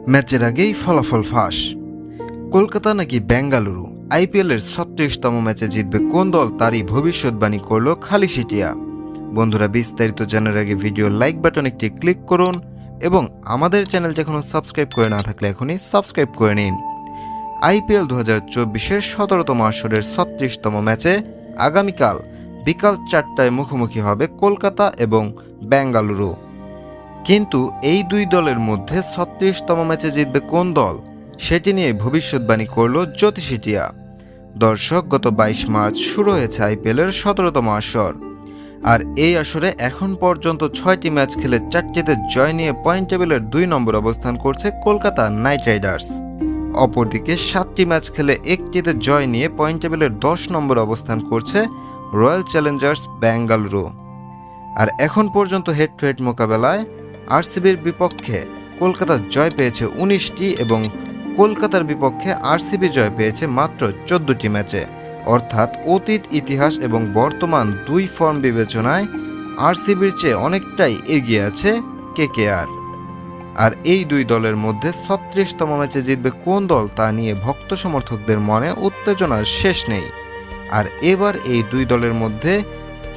ম্যাচের আগেই ফলাফল ফাঁস। কলকাতা নাকি বেঙ্গালুরু আইপিএলের ৩৬তম ম্যাচে জিতবে কোন দল তারই ভবিষ্যৎবাণী করল খালিশিটিয়া। বন্ধুরা, বিস্তারিত জানার আগে ভিডিও লাইক বাটন একটি ক্লিক করুন এবং আমাদের চ্যানেলটি এখনও সাবস্ক্রাইব করে না থাকলে এখনই সাবস্ক্রাইব করে নিন। আইপিএল ২০২৪-এর ১৭তম আসরের ৩৬তম ম্যাচে আগামীকাল বিকাল ৪টায় মুখোমুখি হবে কলকাতা এবং বেঙ্গালুরু। কিন্তু এই দুই দলের মধ্যে ৩৬তম ম্যাচে জিতবে কোন দল সেটি নিয়ে ভবিষ্যৎবাণী করল জ্যোতিষিটিয়া। দর্শক, গত ২২ মার্চ শুরু হয়েছে আইপিএলের ১৭তম আসর। আর এই আসরে এখন পর্যন্ত ৬টি ম্যাচ খেলে ৪টিতে জয় নিয়ে পয়েন্ট টেবিলের ২ নম্বর অবস্থান করছে কলকাতা নাইট রাইডার্স। অপরদিকে ৭টি ম্যাচ খেলে ১টিতে জয় নিয়ে পয়েন্ট টেবিলের ১০ নম্বর অবস্থান করছে রয়্যাল চ্যালেঞ্জার্স বেঙ্গালুরু। আর এখন পর্যন্ত হেড টু হেড মোকাবেলায় আরসিবির বিপক্ষে কলকাতা জয় পেয়েছে ১৯টি এবং কলকাতার বিপক্ষে আরসিবি জয় পেয়েছে মাত্র ১৪টি ম্যাচে। অর্থাৎ অতীত, ইতিহাস এবং বর্তমান দুই ফর্ম বিবেচনায় আরসিবির চেয়ে অনেকটাই এগিয়ে আছে কেকেআর। আর এই দুই দলের মধ্যে ৩৬তম ম্যাচে জিতবে কোন দল তা নিয়ে ভক্ত সমর্থকদের মনে উত্তেজনার শেষ নেই। আর এবার এই দুই দলের মধ্যে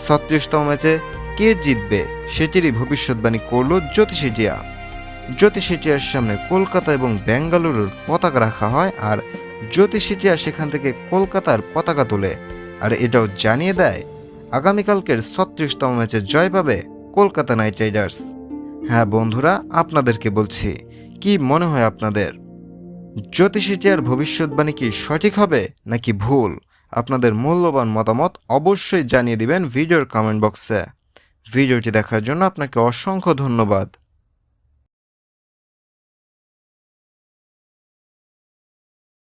৩৬তম ম্যাচে কে জিতবে সেটিরই ভবিষ্যৎবাণী করল জ্যোতিষিটিয়া। জ্যোতিষিটিয়ার সামনে কলকাতা এবং বেঙ্গালুরুর পতাকা রাখা হয় আর জ্যোতিষিটিয়া সেখান থেকে কলকাতার পতাকা তোলে। আর এটাও জানিয়ে দেয় আগামীকালকের ৩৬তম ম্যাচে জয় পাবে কলকাতা নাইট রাইডার্স। হ্যাঁ বন্ধুরা, আপনাদেরকে বলছি, কি মনে হয় আপনাদের? জ্যোতিষিটিয়ার ভবিষ্যৎবাণী কি সঠিক হবে নাকি ভুল? আপনাদের মূল্যবান মতামত অবশ্যই জানিয়ে দিবেন ভিডিওর কমেন্ট বক্সে। ভিডিওটি দেখার জন্য আপনাকে অসংখ্য ধন্যবাদ।